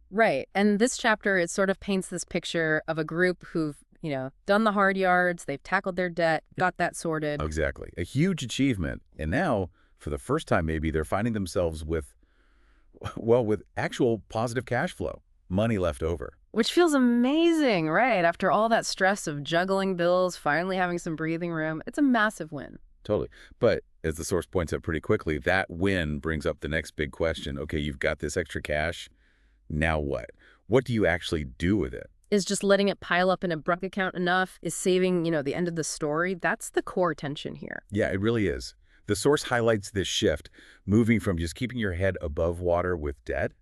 Right. And this chapter, it sort of paints this picture of a group who've, done the hard yards, they've tackled their debt, got that sorted. Exactly. A huge achievement. And now, for the first time maybe, they're finding themselves with, well, with actual positive cash flow, money left over. Which feels amazing, right? After all that stress of juggling bills, finally having some breathing room, it's a massive win. Totally. But as the source points out pretty quickly, that win brings up the next big question. Okay, you've got this extra cash. Now what? What do you actually do with it? Is just letting it pile up in a bank account enough? Is saving, the end of the story? That's the core tension here. Yeah, it really is. The source highlights this shift, moving from just keeping your head above water with debt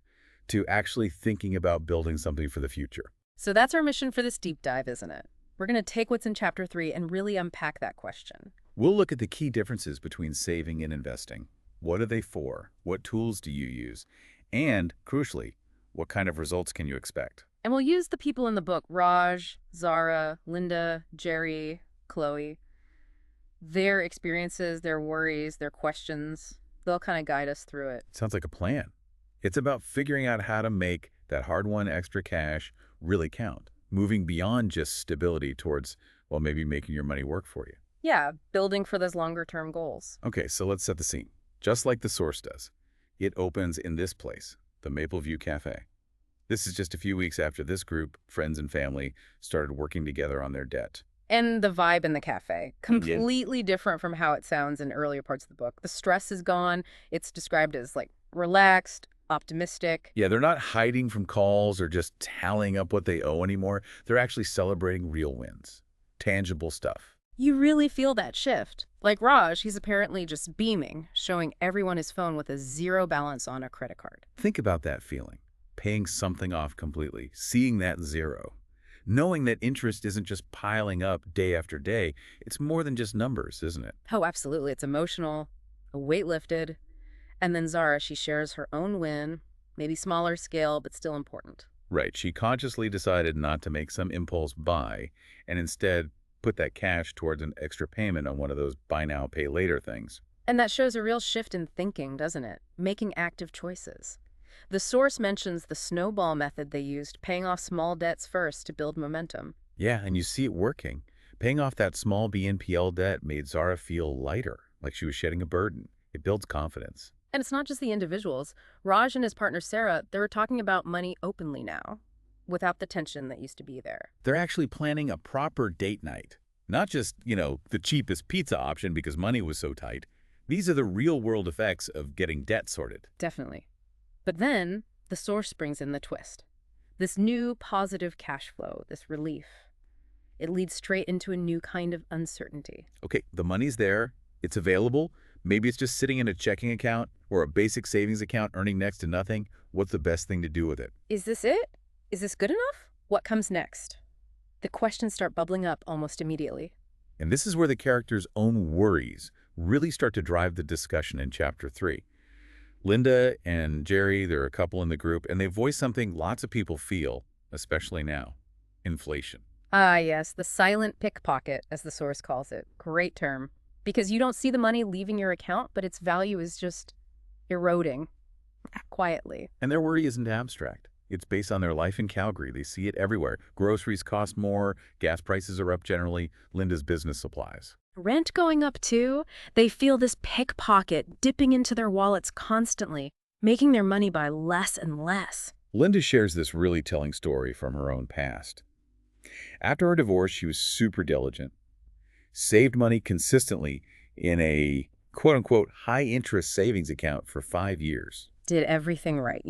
to actually thinking about building something for the future. So that's our mission for this deep dive, isn't it? We're going to take what's in Chapter 3 and really unpack that question. We'll look at the key differences between saving and investing. What are they for? What tools do you use? And, crucially, what kind of results can you expect? And we'll use the people in the book, Raj, Zara, Linda, Jerry, Chloe. Their experiences, their worries, their questions, they'll kind of guide us through it. Sounds like a plan. It's about figuring out how to make that hard-won extra cash really count, moving beyond just stability towards, well, maybe making your money work for you. Yeah, building for those longer-term goals. Okay, so let's set the scene. Just like the source does. It opens in this place, the Mapleview Café. This is just a few weeks after this group, friends and family, started working together on their debt. And the vibe in the cafe, completely different from how it sounds in earlier parts of the book. The stress is gone. It's described as like relaxed, optimistic. Yeah, they're not hiding from calls or just tallying up what they owe anymore. They're actually celebrating real wins, tangible stuff. You really feel that shift. Like Raj, he's apparently just beaming, showing everyone his phone with a zero balance on a credit card. Think about that feeling, paying something off completely, seeing that zero. Knowing that interest isn't just piling up day after day, it's more than just numbers, isn't it? Oh, absolutely. It's emotional, a weight lifted. And then Zara, she shares her own win, maybe smaller scale, but still important. Right, she consciously decided not to make some impulse buy and instead put that cash towards an extra payment on one of those buy now, pay later things. And that shows a real shift in thinking, doesn't it? Making active choices. The source mentions the snowball method they used, paying off small debts first to build momentum. Yeah, and you see it working. Paying off that small BNPL debt made Zara feel lighter, like she was shedding a burden. It builds confidence. And it's not just the individuals. Raj and his partner Sarah, they were talking about money openly now, without the tension that used to be there. They're actually planning a proper date night. Not just, the cheapest pizza option because money was so tight. These are the real-world effects of getting debt sorted. Definitely. But then, the source brings in the twist. This new positive cash flow, this relief. It leads straight into a new kind of uncertainty. Okay, the money's there. It's available. Maybe it's just sitting in a checking account or a basic savings account earning next to nothing. What's the best thing to do with it? Is this it? Is this good enough? What comes next? The questions start bubbling up almost immediately. And this is where the characters' own worries really start to drive the discussion in Chapter 3. Linda and Jerry, they're a couple in the group, and they voice something lots of people feel, especially now: inflation. Ah, yes, the silent pickpocket, as the source calls it. Great term. Because you don't see the money leaving your account, but its value is just eroding quietly. And their worry isn't abstract. It's based on their life in Calgary. They see it everywhere. Groceries cost more, gas prices are up generally, Linda's business supplies. Rent going up too? They feel this pickpocket dipping into their wallets constantly, making their money by less and less. Linda shares this really telling story from her own past. After her divorce, she was super diligent, saved money consistently in a quote-unquote high-interest savings account for 5 years. Did everything right,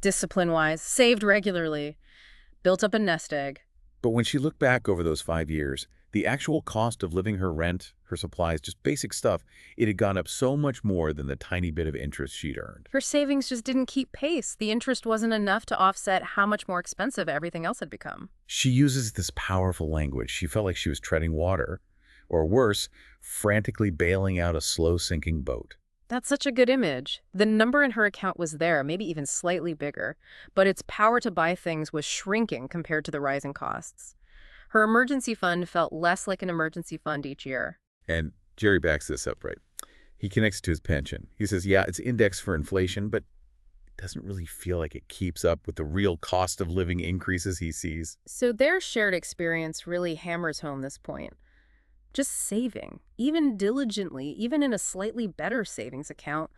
discipline-wise, saved regularly, built up a nest egg. But when she looked back over those 5 years, the actual cost of living, her rent, her supplies, just basic stuff, it had gone up so much more than the tiny bit of interest she'd earned. Her savings just didn't keep pace. The interest wasn't enough to offset how much more expensive everything else had become. She uses this powerful language. She felt like she was treading water, or worse, frantically bailing out a slow-sinking boat. That's such a good image. The number in her account was there, maybe even slightly bigger, but its power to buy things was shrinking compared to the rising costs. Her emergency fund felt less like an emergency fund each year. And Jerry backs this up, right? He connects to his pension. He says, yeah, it's indexed for inflation, but It doesn't really feel like it keeps up with the real cost of living increases he sees. So their shared experience really hammers home this point. Just saving, even diligently, even in a slightly better savings account,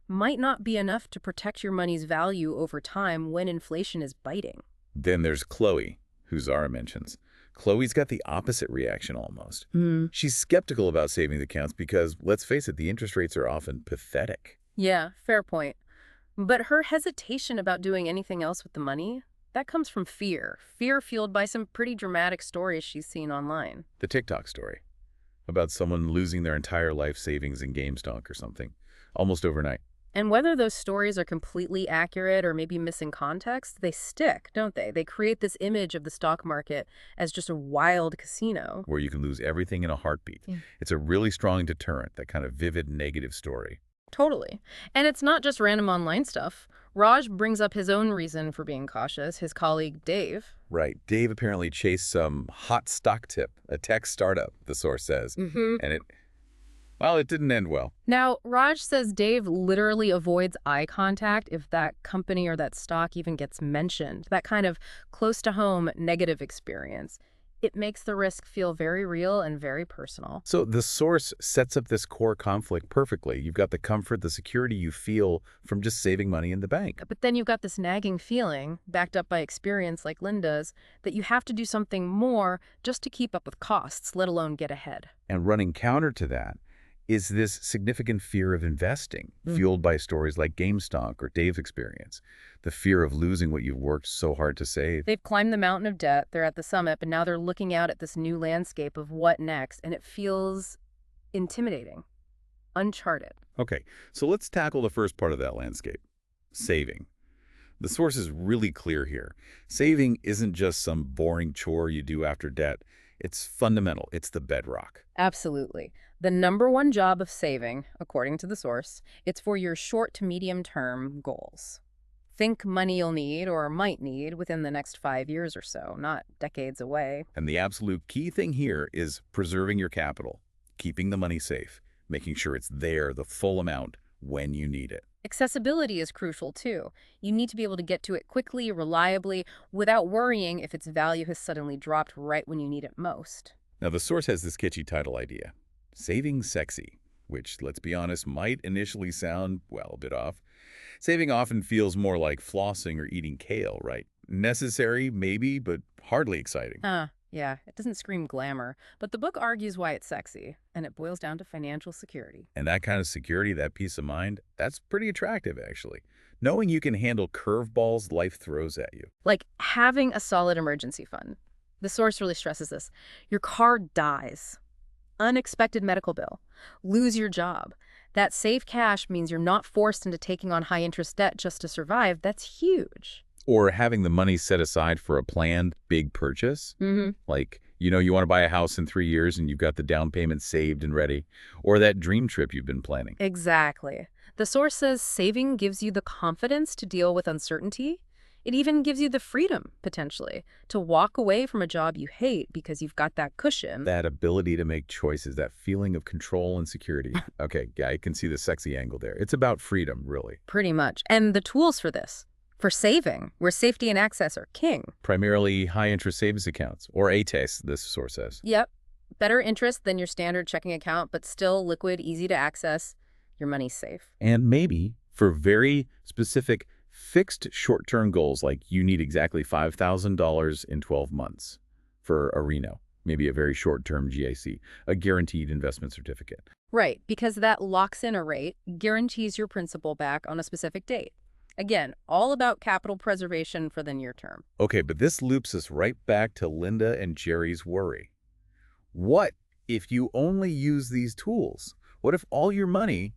might not be enough to protect your money's value over time when inflation is biting. Then there's Chloe, who Zara mentions. Chloe's got the opposite reaction almost. Hmm. She's skeptical about savings accounts because, let's face it, the interest rates are often pathetic. Yeah, fair point. But her hesitation about doing anything else with the money, that comes from fear. Fear fueled by some pretty dramatic stories she's seen online. The TikTok story about someone losing their entire life savings in GameStop or something, almost overnight. And whether those stories are completely accurate or maybe missing context, they stick, don't they? They create this image of the stock market as just a wild casino. Where you can lose everything in a heartbeat. Yeah. It's a really strong deterrent, that kind of vivid negative story. Totally. And it's not just random online stuff. Raj brings up his own reason for being cautious, his colleague Dave. Right. Dave apparently chased some hot stock tip, a tech startup, the source says. Mm-hmm. And it didn't end well. Now, Raj says Dave literally avoids eye contact if that company or that stock even gets mentioned. That kind of close-to-home negative experience. It makes the risk feel very real and very personal. So the source sets up this core conflict perfectly. You've got the comfort, the security you feel from just saving money in the bank. But then you've got this nagging feeling, backed up by experience like Linda's, that you have to do something more just to keep up with costs, let alone get ahead. And running counter to that is this significant fear of investing, fueled by stories like GameStop or Dave's experience. The fear of losing what you've worked so hard to save. They've climbed the mountain of debt, they're at the summit, but now they're looking out at this new landscape of what next, and it feels intimidating, uncharted. Okay, so let's tackle the first part of that landscape, saving. The source is really clear here. Saving isn't just some boring chore you do after debt. It's fundamental. It's the bedrock. Absolutely. The number one job of saving, according to the source, it's for your short to medium term goals. Think money you'll need or might need within the next 5 years or so, not decades away. And the absolute key thing here is preserving your capital, keeping the money safe, making sure it's there, the full amount, when you need it. Accessibility is crucial too. You need to be able to get to it quickly, reliably, without worrying if its value has suddenly dropped right when you need it most. Now, the source has this kitschy title idea, Saving Sexy, which, let's be honest, might initially sound, well, a bit off. Saving often feels more like flossing or eating kale, right? Necessary, maybe, but hardly exciting. Yeah, it doesn't scream glamour, but the book argues why it's sexy, and it boils down to financial security. And that kind of security, that peace of mind, that's pretty attractive, actually. Knowing you can handle curveballs life throws at you. Like having a solid emergency fund. The source really stresses this. Your car dies. Unexpected medical bill. Lose your job. That safe cash means you're not forced into taking on high-interest debt just to survive. That's huge. Or having the money set aside for a planned big purchase. Like, you want to buy a house in 3 years and you've got the down payment saved and ready. Or that dream trip you've been planning. Exactly. The source says saving gives you the confidence to deal with uncertainty. It even gives you the freedom, potentially, to walk away from a job you hate because you've got that cushion. That ability to make choices, that feeling of control and security. Okay, yeah, I can see the sexy angle there. It's about freedom, really. Pretty much. And the tools for this. For saving, where safety and access are king. Primarily high-interest savings accounts, or ATAs, this source says. Yep. Better interest than your standard checking account, but still liquid, easy to access. Your money's safe. And maybe for very specific fixed short-term goals, like you need exactly $5,000 in 12 months for a Reno, maybe a very short-term GIC, a guaranteed investment certificate. Right, because that locks in a rate, guarantees your principal back on a specific date. Again, all about capital preservation for the near term. Okay, but this loops us right back to Linda and Jerry's worry. What if you only use these tools? What if all your money,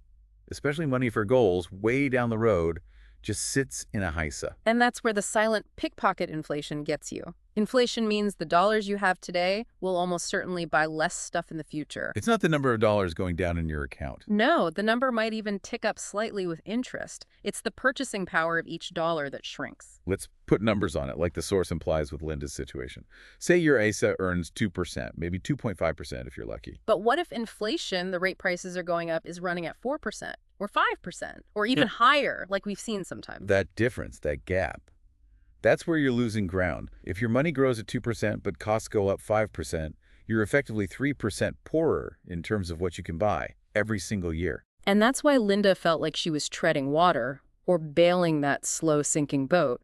especially money for goals way down the road, just sits in a HISA? And that's where the silent pickpocket inflation gets you. Inflation means the dollars you have today will almost certainly buy less stuff in the future. It's not the number of dollars going down in your account. No, the number might even tick up slightly with interest. It's the purchasing power of each dollar that shrinks. Let's put numbers on it, like the source implies with Linda's situation. Say your ASA earns 2%, maybe 2.5% if you're lucky. But what if inflation, the rate prices are going up, is running at 4% or 5% or even higher, like we've seen sometimes? That difference, that gap, that's where you're losing ground. If your money grows at 2% but costs go up 5%, you're effectively 3% poorer in terms of what you can buy every single year. And that's why Linda felt like she was treading water or bailing that slow sinking boat.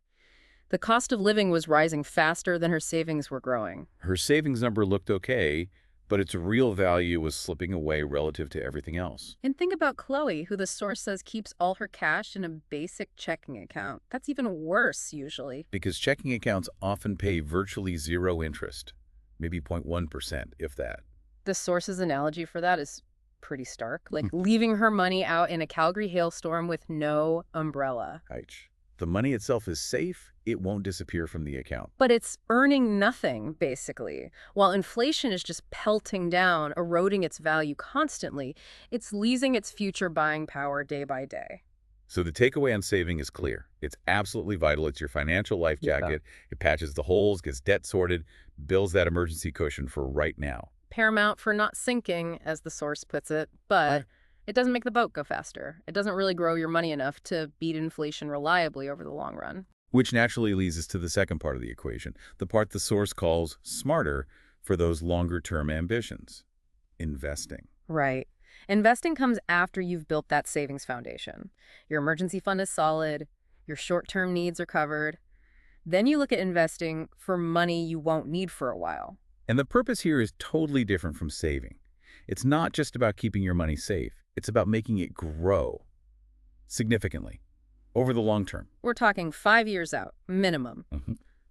The cost of living was rising faster than her savings were growing. Her savings number looked okay, but its real value was slipping away relative to everything else. And think about Chloe, who the source says keeps all her cash in a basic checking account. That's even worse, usually. Because checking accounts often pay virtually zero interest, maybe 0.1%, if that. The source's analogy for that is pretty stark, like leaving her money out in a Calgary hailstorm with no umbrella. Ouch. The money itself is safe, it won't disappear from the account. But it's earning nothing, basically. While inflation is just pelting down, eroding its value constantly, it's losing its future buying power day by day. So the takeaway on saving is clear. It's absolutely vital. It's your financial life jacket. It patches the holes, gets debt sorted, builds that emergency cushion for right now. Paramount for not sinking, as the source puts it, but it doesn't make the boat go faster. It doesn't really grow your money enough to beat inflation reliably over the long run. Which naturally leads us to the second part of the equation, the part the source calls smarter for those longer-term ambitions, investing. Right. Investing comes after you've built that savings foundation. Your emergency fund is solid, your short-term needs are covered. Then you look at investing for money you won't need for a while. And the purpose here is totally different from saving. It's not just about keeping your money safe. It's about making it grow significantly over the long term. We're talking 5 years out, minimum.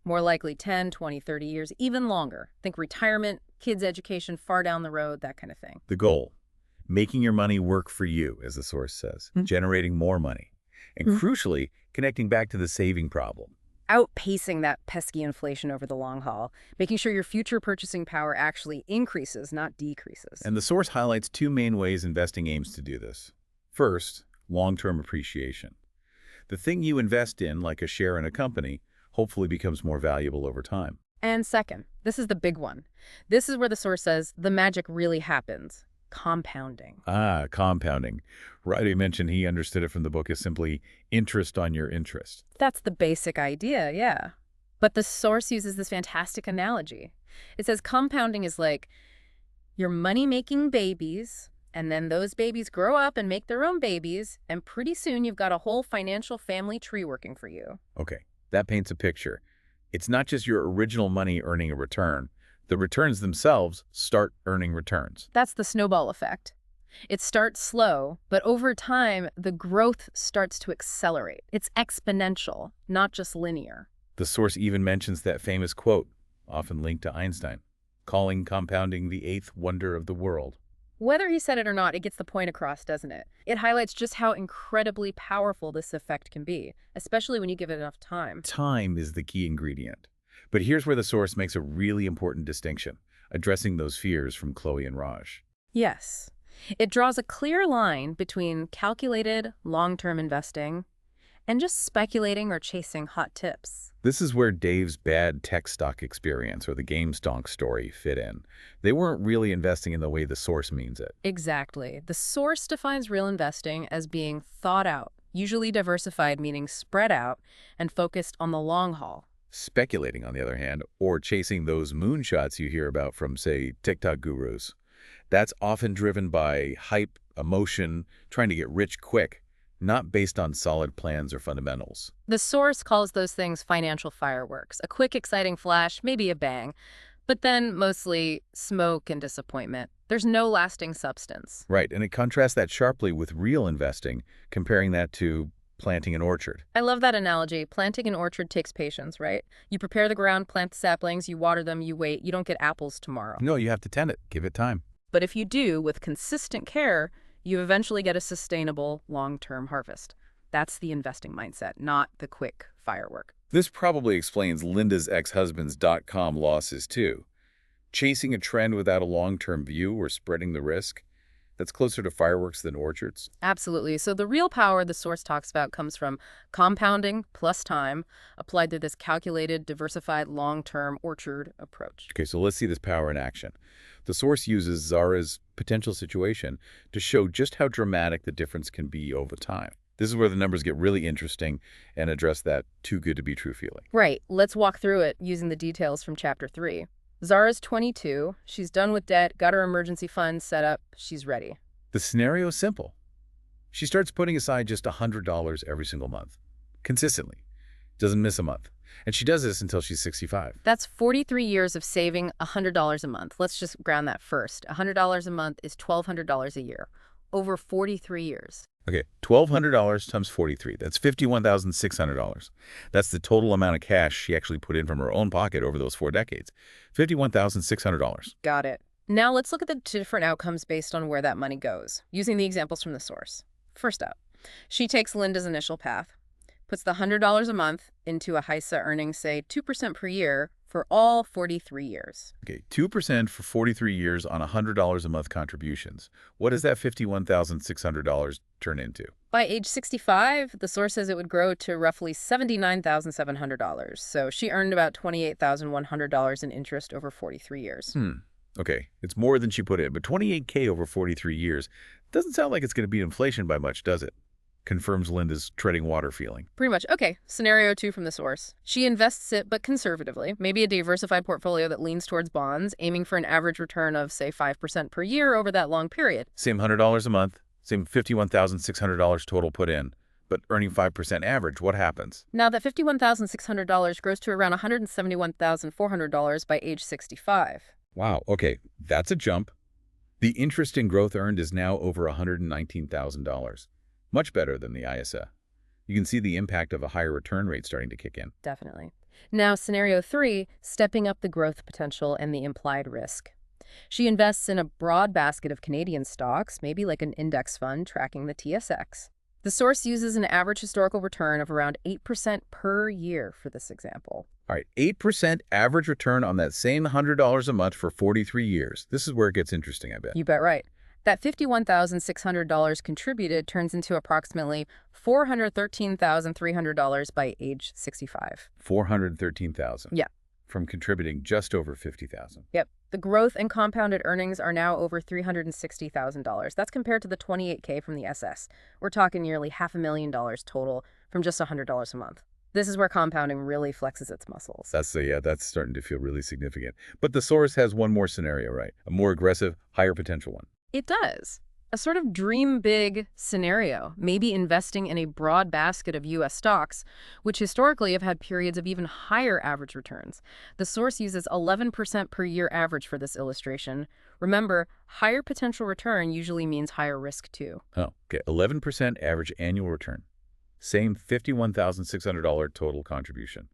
More likely 10, 20, 30 years, even longer. Think retirement, kids' education far down the road, that kind of thing. The goal, making your money work for you, as the source says, generating more money, and crucially, connecting back to the saving problem. Outpacing that pesky inflation over the long haul, making sure your future purchasing power actually increases, not decreases. And the source highlights two main ways investing aims to do this. First, long-term appreciation. The thing you invest in, like a share in a company, hopefully becomes more valuable over time. And second, this is the big one. This is where the source says the magic really happens. Compounding. Ah, compounding. Riley mentioned he understood it from the book as simply interest on your interest. That's the basic idea, yeah. But the source uses this fantastic analogy. It says compounding is like your money-making babies, and then those babies grow up and make their own babies, and pretty soon you've got a whole financial family tree working for you. Okay, that paints a picture. It's not just your original money earning a return. The returns themselves start earning returns. That's the snowball effect. It starts slow, but over time, the growth starts to accelerate. It's exponential, not just linear. The source even mentions that famous quote, often linked to Einstein, calling compounding the eighth wonder of the world. Whether he said it or not, it gets the point across, doesn't it? It highlights just how incredibly powerful this effect can be, especially when you give it enough time. Time is the key ingredient. But here's where the source makes a really important distinction, addressing those fears from Chloe and Raj. Yes. It draws a clear line between calculated, long-term investing and just speculating or chasing hot tips. This is where Dave's bad tech stock experience or the GameStonk story fit in. They weren't really investing in the way the source means it. Exactly. The source defines real investing as being thought out, usually diversified, meaning spread out, and focused on the long haul. Speculating, on the other hand, or chasing those moonshots you hear about from, say, TikTok gurus, that's often driven by hype, emotion, trying to get rich quick, not based on solid plans or fundamentals. The source calls those things financial fireworks, a quick, exciting flash, maybe a bang, but then mostly smoke and disappointment. There's no lasting substance. Right, and it contrasts that sharply with real investing, comparing that to planting an orchard. I love that analogy. Planting an orchard takes patience, right? You prepare the ground, plant the saplings, you water them, you wait. You don't get apples tomorrow. No, you have to tend it. Give it time. But if you do, with consistent care, you eventually get a sustainable, long-term harvest. That's the investing mindset, not the quick firework. This probably explains Linda's ex-husband's .com losses, too. Chasing a trend without a long-term view or spreading the risk, that's closer to fireworks than orchards. Absolutely. So the real power the source talks about comes from compounding plus time applied to this calculated, diversified, long-term orchard approach. Okay, so let's see this power in action. The source uses Zara's potential situation to show just how dramatic the difference can be over time. This is where the numbers get really interesting and address that too good to be true feeling. Right. Let's walk through it using the details from Chapter 3. Zara's 22. She's done with debt, got her emergency fund set up. She's ready. The scenario is simple. She starts putting aside just $100 every single month, consistently. Doesn't miss a month. And she does this until she's 65. That's 43 years of saving $100 a month. Let's just ground that first. $100 a month is $1,200 a year. Over 43 years. Okay, $1,200 times 43. That's $51,600. That's the total amount of cash she actually put in from her own pocket over those 4 decades. $51,600. Got it. Now let's look at the different outcomes based on where that money goes, using the examples from the source. First up, she takes Linda's initial path, puts the $100 a month into a HISA earning, say, 2% per year for all 43 years. Okay, 2% for 43 years on $100 a month contributions. What does that $51,600 turn into? By age 65, the source says it would grow to roughly $79,700. So she earned about $28,100 in interest over 43 years. Okay, it's more than she put in, but $28K over 43 years doesn't sound like it's going to beat inflation by much, does it? Confirms Linda's treading water feeling. Pretty much. Okay, scenario 2 from the source. She invests it, but conservatively, maybe a diversified portfolio that leans towards bonds, aiming for an average return of, say, 5% per year over that long period. Same $100 a month, same $51,600 total put in, but earning 5% average. What happens? Now that $51,600 grows to around $171,400 by age 65. Wow, okay, that's a jump. The interest in growth earned is now over $119,000. Much better than the ISA. You can see the impact of a higher return rate starting to kick in. Definitely. Now, scenario 3, stepping up the growth potential and the implied risk. She invests in a broad basket of Canadian stocks, maybe like an index fund tracking the TSX. The source uses an average historical return of around 8% per year for this example. All right, 8% average return on that same $100 a month for 43 years. This is where it gets interesting, I bet. You bet right. That $51,600 contributed turns into approximately $413,300 by age 65. $413,000. Yeah. From contributing just over $50,000. Yep. The growth and compounded earnings are now over $360,000. That's compared to the $28K from the SS. We're talking nearly $500,000 total from just $100 a month. This is where compounding really flexes its muscles. That's starting to feel really significant. But the source has one more scenario, right? A more aggressive, higher potential one. It does. A sort of dream big scenario, maybe investing in a broad basket of U.S. stocks, which historically have had periods of even higher average returns. The source uses 11% per year average for this illustration. Remember, higher potential return usually means higher risk too. Oh, okay. 11% average annual return. Same $51,600 total contribution.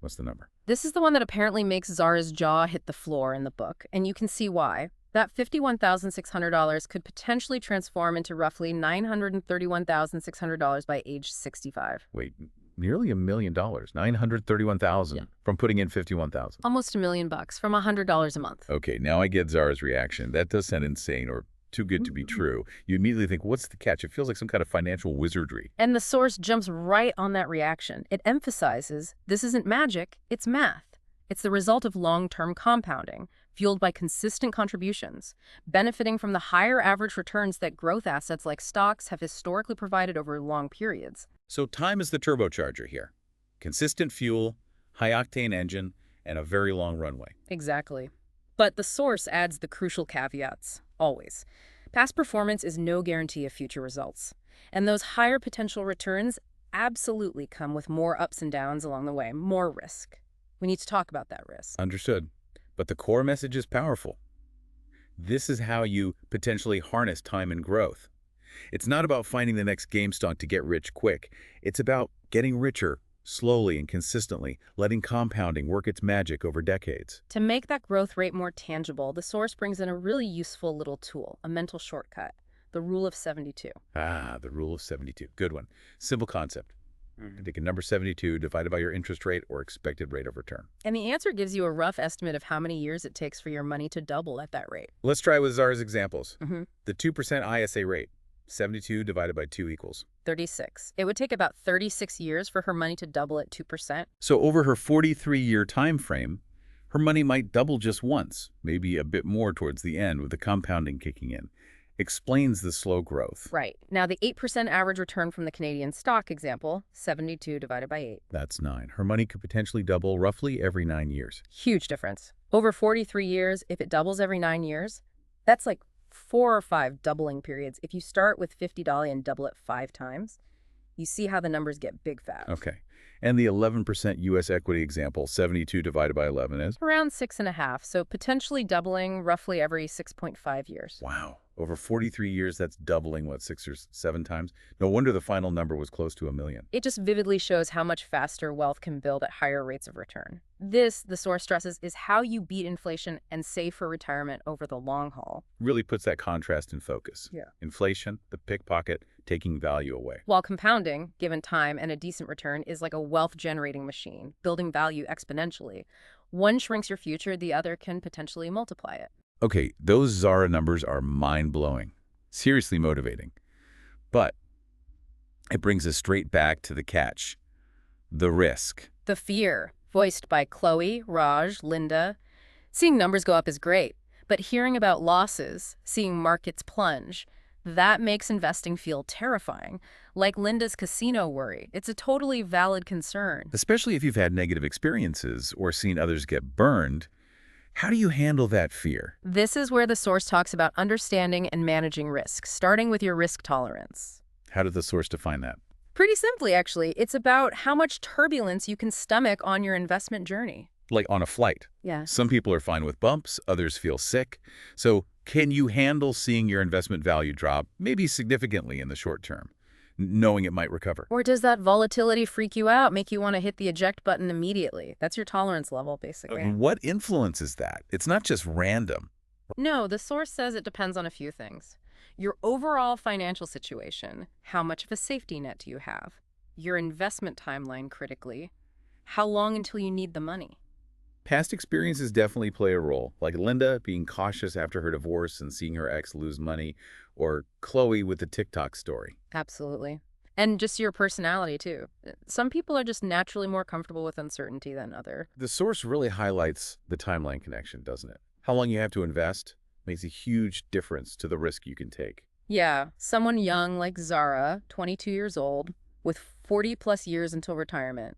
What's the number? This is the one that apparently makes Zara's jaw hit the floor in the book, and you can see why. That $51,600 could potentially transform into roughly $931,600 by age 65. Wait, nearly $1 million, $931,000 Yeah. from putting in $51,000. Almost $1 million from $100 a month. Okay, now I get Zara's reaction. That does sound insane or too good to be true. You immediately think, what's the catch? It feels like some kind of financial wizardry. And the source jumps right on that reaction. It emphasizes this isn't magic, it's math. It's the result of long-term compounding, fueled by consistent contributions, benefiting from the higher average returns that growth assets like stocks have historically provided over long periods. So time is the turbocharger here. Consistent fuel, high-octane engine, and a very long runway. Exactly. But the source adds the crucial caveats, always. Past performance is no guarantee of future results. And those higher potential returns absolutely come with more ups and downs along the way, more risk. We need to talk about that risk. Understood. But the core message is powerful. This is how you potentially harness time and growth. It's not about finding the next game stock to get rich quick. It's about getting richer slowly and consistently, letting compounding work its magic over decades. To make that growth rate more tangible, the source brings in a really useful little tool, a mental shortcut, the rule of 72. Ah, the rule of 72. Good one. Simple concept. Take a number 72 divided by your interest rate or expected rate of return. And the answer gives you a rough estimate of how many years it takes for your money to double at that rate. Let's try with Zara's examples. Mm-hmm. The 2% ISA rate, 72 divided by 2 equals 36. It would take about 36 years for her money to double at 2%. So over her 43-year time frame, her money might double just once, maybe a bit more towards the end with the compounding kicking in. Explains the slow growth. Right. Now, the 8% average return from the Canadian stock example, 72 divided by 8. That's 9. Her money could potentially double roughly every 9 years. Huge difference. Over 43 years, if it doubles every 9 years, that's like 4 or 5 doubling periods. If you start with $50 and double it 5 times, you see how the numbers get big fast. Okay. And the 11% U.S. equity example, 72 divided by 11 is? Around 6.5, so potentially doubling roughly every 6.5 years. Wow. Over 43 years, that's doubling, 6 or 7 times? No wonder the final number was close to $1 million. It just vividly shows how much faster wealth can build at higher rates of return. This, the source stresses, is how you beat inflation and save for retirement over the long haul. Really puts that contrast in focus. Yeah. Inflation, the pickpocket, taking value away. While compounding, given time and a decent return, is like a wealth-generating machine, building value exponentially. One shrinks your future, the other can potentially multiply it. Okay, those Zara numbers are mind-blowing, seriously motivating. But it brings us straight back to the catch, the risk. The fear, voiced by Chloe, Raj, Linda. Seeing numbers go up is great, but hearing about losses, seeing markets plunge, that makes investing feel terrifying. Like Linda's casino worry, it's a totally valid concern. Especially if you've had negative experiences or seen others get burned. How do you handle that fear? This is where the source talks about understanding and managing risk, starting with your risk tolerance. How did the source define that? Pretty simply, actually. It's about how much turbulence you can stomach on your investment journey. Like on a flight. Yeah. Some people are fine with bumps, others feel sick. So can you handle seeing your investment value drop, maybe significantly in the short term, knowing it might recover? Or does that volatility freak you out, make you want to hit the eject button immediately? That's your tolerance level, basically. And what influences that? It's not just random. No, the source says it depends on a few things. Your overall financial situation, how much of a safety net do you have? Your investment timeline, critically. How long until you need the money? Past experiences definitely play a role, like Linda being cautious after her divorce and seeing her ex lose money, or Chloe with the TikTok story. Absolutely. And just your personality, too. Some people are just naturally more comfortable with uncertainty than others. The source really highlights the timeline connection, doesn't it? How long you have to invest makes a huge difference to the risk you can take. Yeah, someone young like Zara, 22 years old, with 40-plus years until retirement.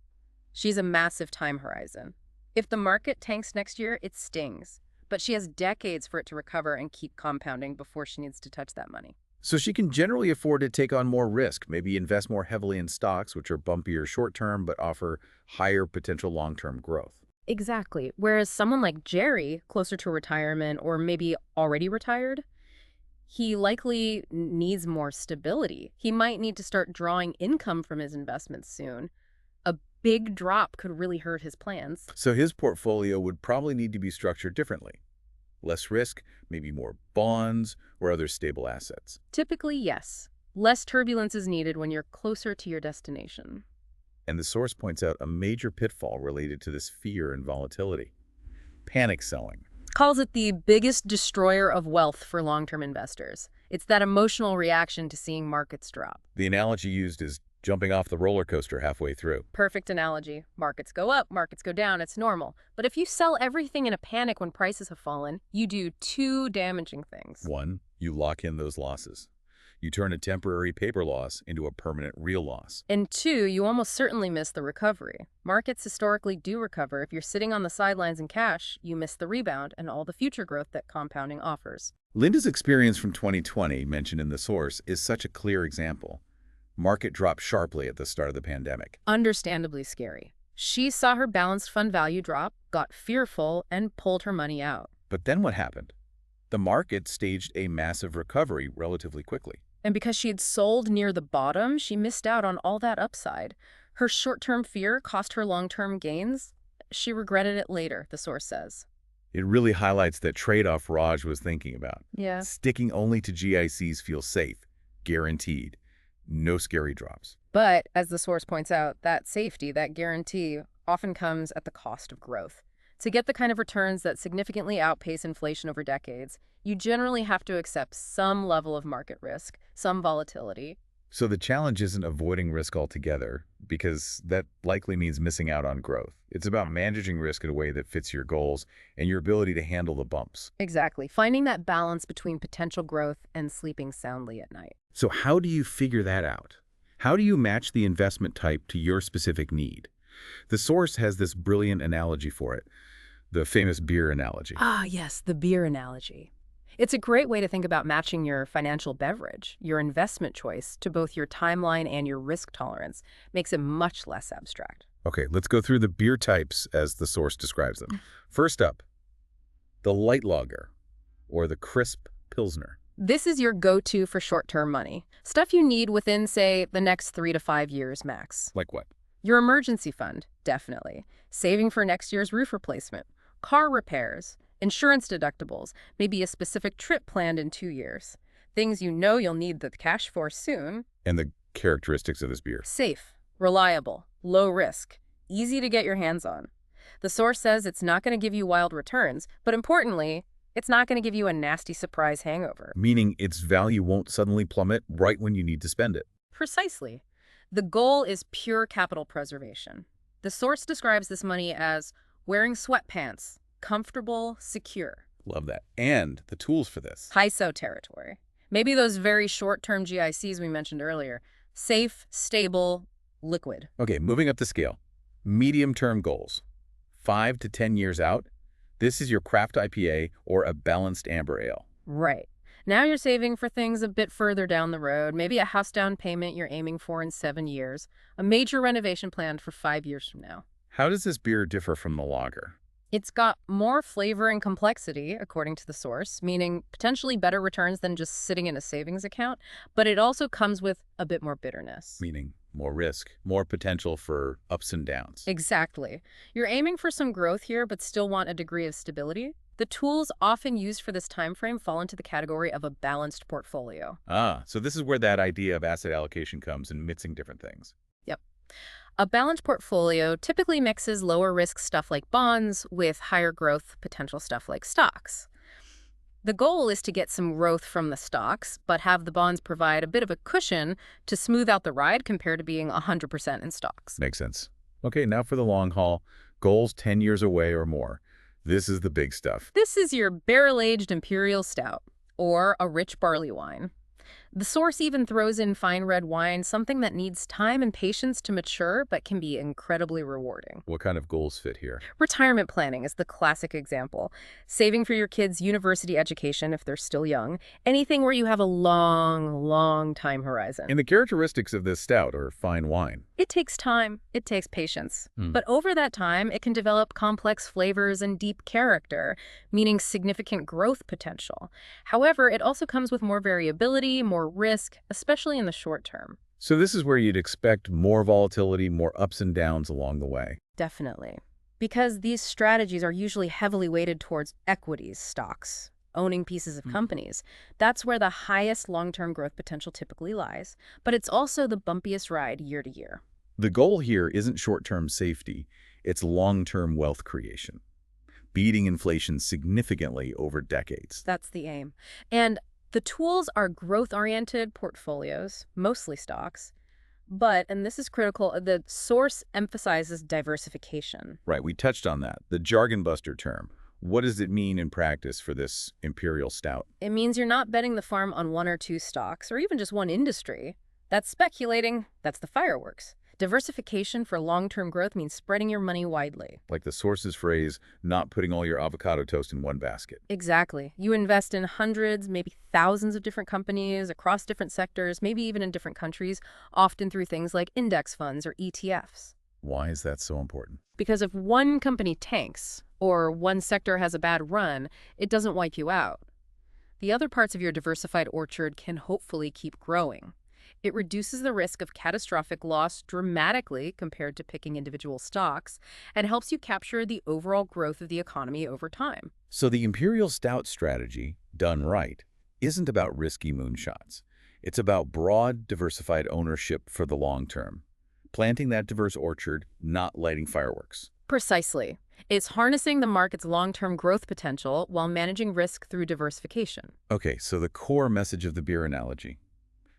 She's a massive time horizon. If the market tanks next year, it stings. But she has decades for it to recover and keep compounding before she needs to touch that money. So she can generally afford to take on more risk, maybe invest more heavily in stocks, which are bumpier short-term but offer higher potential long-term growth. Exactly. Whereas someone like Jerry, closer to retirement or maybe already retired, he likely needs more stability. He might need to start drawing income from his investments soon. A big drop could really hurt his plans. So his portfolio would probably need to be structured differently. Less risk, maybe more bonds or other stable assets. Typically, yes. Less turbulence is needed when you're closer to your destination. And the source points out a major pitfall related to this fear and volatility. Panic selling. Calls it the biggest destroyer of wealth for long-term investors. It's that emotional reaction to seeing markets drop. The analogy used is jumping off the roller coaster halfway through. Perfect analogy. Markets go up, markets go down, it's normal. But if you sell everything in a panic when prices have fallen, you do two damaging things. 1, you lock in those losses. You turn a temporary paper loss into a permanent real loss. And 2, you almost certainly miss the recovery. Markets historically do recover. If you're sitting on the sidelines in cash, you miss the rebound and all the future growth that compounding offers. Linda's experience from 2020, mentioned in the source, is such a clear example. Market dropped sharply at the start of the pandemic. Understandably scary. She saw her balanced fund value drop, got fearful, and pulled her money out. But then what happened? The market staged a massive recovery relatively quickly. And because she had sold near the bottom, she missed out on all that upside. Her short-term fear cost her long-term gains. She regretted it later, the source says. It really highlights that trade-off Raj was thinking about. Yeah. Sticking only to GICs feels safe, guaranteed. No scary drops. But, as the source points out, that safety, that guarantee, often comes at the cost of growth. To get the kind of returns that significantly outpace inflation over decades, you generally have to accept some level of market risk, some volatility. So the challenge isn't avoiding risk altogether, because that likely means missing out on growth. It's about managing risk in a way that fits your goals and your ability to handle the bumps. Exactly. Finding that balance between potential growth and sleeping soundly at night. So how do you figure that out? How do you match the investment type to your specific need? The source has this brilliant analogy for it, the famous beer analogy. Ah, yes, the beer analogy. It's a great way to think about matching your financial beverage, your investment choice, to both your timeline and your risk tolerance. Makes it much less abstract. Okay, let's go through the beer types as the source describes them. First up, the light lager, or the crisp pilsner. This is your go-to for short-term money. Stuff you need within, say, the next 3 to 5 years max. Like what? Your emergency fund, definitely. Saving for next year's roof replacement. Car repairs. Insurance deductibles. Maybe a specific trip planned in 2 years. Things you know you'll need the cash for soon. And the characteristics of this beer. Safe. Reliable. Low risk. Easy to get your hands on. The source says it's not going to give you wild returns, but importantly, it's not going to give you a nasty surprise hangover. Meaning its value won't suddenly plummet right when you need to spend it. Precisely. The goal is pure capital preservation. The source describes this money as wearing sweatpants, comfortable, secure. Love that. And the tools for this. HISO territory. Maybe those very short-term GICs we mentioned earlier. Safe, stable, liquid. Okay, moving up the scale. Medium-term goals. 5 to 10 years out. This is your craft IPA or a balanced amber ale. Right. Now you're saving for things a bit further down the road, maybe a house down payment you're aiming for in 7 years, a major renovation planned for 5 years from now. How does this beer differ from the lager? It's got more flavor and complexity, according to the source, meaning potentially better returns than just sitting in a savings account, but it also comes with a bit more bitterness. Meaning more risk, more potential for ups and downs. Exactly. You're aiming for some growth here, but still want a degree of stability. The tools often used for this time frame fall into the category of a balanced portfolio. So this is where that idea of asset allocation comes and mixing different things. Yep. A balanced portfolio typically mixes lower risk stuff like bonds with higher growth potential stuff like stocks. The goal is to get some growth from the stocks, but have the bonds provide a bit of a cushion to smooth out the ride compared to being 100% in stocks. Makes sense. Okay, now for the long haul. Goals 10 years away or more. This is the big stuff. This is your barrel-aged imperial stout, or a rich barley wine. The source even throws in fine red wine, something that needs time and patience to mature, but can be incredibly rewarding. What kind of goals fit here? Retirement planning is the classic example. Saving for your kids' university education if they're still young. Anything where you have a long time horizon. And the characteristics of this stout or fine wine. It takes time. It takes patience. Hmm. But over that time, it can develop complex flavors and deep character, meaning significant growth potential. However, it also comes with more variability, more risk, especially in the short term. So this is where you'd expect more volatility, more ups and downs along the way. Definitely. Because these strategies are usually heavily weighted towards equities, stocks, owning pieces of companies. That's where the highest long-term growth potential typically lies, but it's also the bumpiest ride year to year. The goal here isn't short-term safety, it's long-term wealth creation, beating inflation significantly over decades. That's the aim. And the tools are growth-oriented portfolios, mostly stocks, but, and this is critical, the source emphasizes diversification. Right, we touched on that, the jargon buster term. What does it mean in practice for this imperial stout? It means you're not betting the farm on 1 or 2 stocks, or even just one industry. That's speculating, that's the fireworks. Diversification for long-term growth means spreading your money widely. Like the source's phrase, not putting all your avocado toast in one basket. Exactly. You invest in hundreds, maybe thousands of different companies across different sectors, maybe even in different countries, often through things like index funds or ETFs. Why is that so important? Because if one company tanks or one sector has a bad run, it doesn't wipe you out. The other parts of your diversified orchard can hopefully keep growing. It reduces the risk of catastrophic loss dramatically compared to picking individual stocks and helps you capture the overall growth of the economy over time. So the imperial stout strategy, done right, isn't about risky moonshots. It's about broad, diversified ownership for the long term. Planting that diverse orchard, not lighting fireworks. Precisely. It's harnessing the market's long-term growth potential while managing risk through diversification. Okay, so the core message of the beer analogy.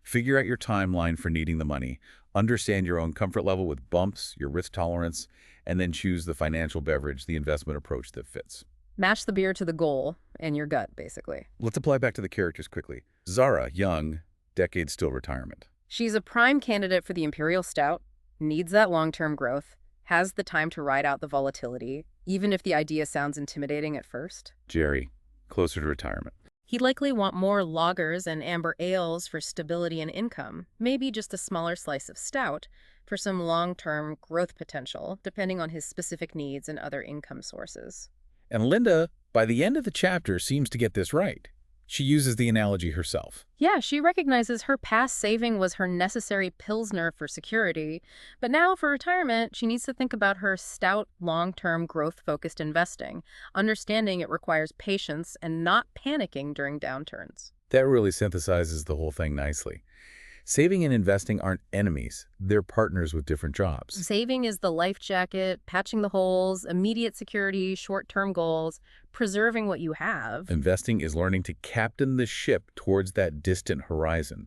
Figure out your timeline for needing the money, understand your own comfort level with bumps, your risk tolerance, and then choose the financial beverage, the investment approach that fits. Match the beer to the goal in your gut, basically. Let's apply back to the characters quickly. Zara, young, decades still retirement. She's a prime candidate for the Imperial Stout, needs that long-term growth, has the time to ride out the volatility, even if the idea sounds intimidating at first. Jerry, closer to retirement. He'd likely want more lagers and amber ales for stability and income, maybe just a smaller slice of stout for some long-term growth potential, depending on his specific needs and other income sources. And Linda, by the end of the chapter, seems to get this right. She uses the analogy herself. Yeah, she recognizes her past saving was her necessary Pilsner for security, but now for retirement, she needs to think about her stout, long-term, growth-focused investing, understanding it requires patience and not panicking during downturns. That really synthesizes the whole thing nicely. Saving and investing aren't enemies. They're partners with different jobs. Saving is the life jacket, patching the holes, immediate security, short-term goals, preserving what you have. Investing is learning to captain the ship towards that distant horizon,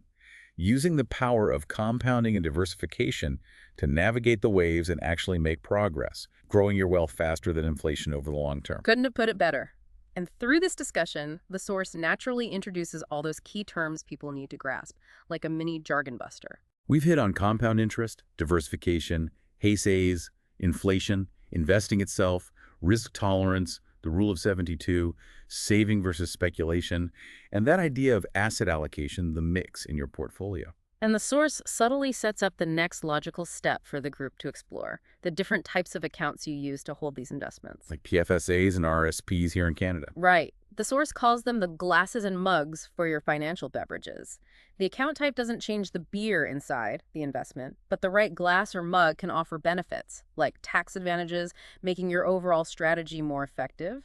using the power of compounding and diversification to navigate the waves and actually make progress, growing your wealth faster than inflation over the long term. Couldn't have put it better. And through this discussion, the source naturally introduces all those key terms people need to grasp, like a mini jargon buster. We've hit on compound interest, diversification, HACEs, inflation, investing itself, risk tolerance, the rule of 72, saving versus speculation, and that idea of asset allocation, the mix in your portfolio. And the source subtly sets up the next logical step for the group to explore, the different types of accounts you use to hold these investments. Like PFSAs and RSPs here in Canada. Right. The source calls them the glasses and mugs for your financial beverages. The account type doesn't change the beer inside the investment, but the right glass or mug can offer benefits, like tax advantages, making your overall strategy more effective.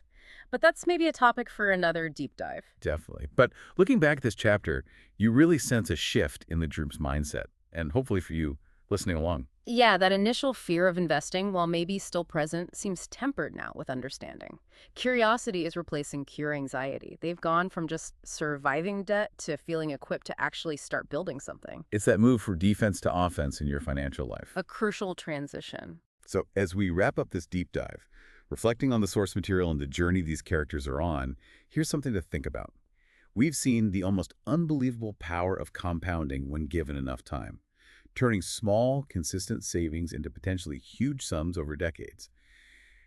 But that's maybe a topic for another deep dive. Definitely. But looking back at this chapter, you really sense a shift in the group's mindset, and hopefully for you listening along. Yeah, that initial fear of investing, while maybe still present, seems tempered now with understanding. Curiosity is replacing pure anxiety. They've gone from just surviving debt to feeling equipped to actually start building something. It's that move from defense to offense in your financial life. A crucial transition. So as we wrap up this deep dive, reflecting on the source material and the journey these characters are on, here's something to think about. We've seen the almost unbelievable power of compounding when given enough time, turning small, consistent savings into potentially huge sums over decades.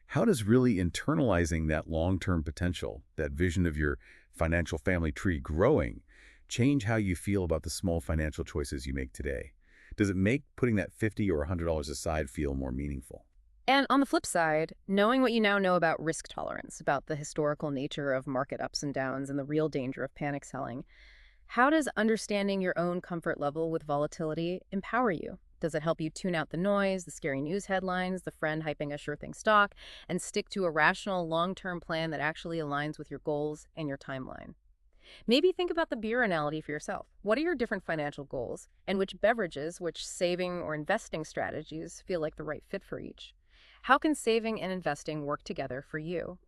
How does really internalizing that long-term potential, that vision of your financial family tree growing, change how you feel about the small financial choices you make today? Does it make putting that $50 or $100 aside feel more meaningful? And on the flip side, knowing what you now know about risk tolerance, about the historical nature of market ups and downs and the real danger of panic selling, how does understanding your own comfort level with volatility empower you? Does it help you tune out the noise, the scary news headlines, the friend hyping a sure thing stock, and stick to a rational long-term plan that actually aligns with your goals and your timeline? Maybe think about the beer analogy for yourself. What are your different financial goals, and which beverages, which saving or investing strategies feel like the right fit for each? How can saving and investing work together for you?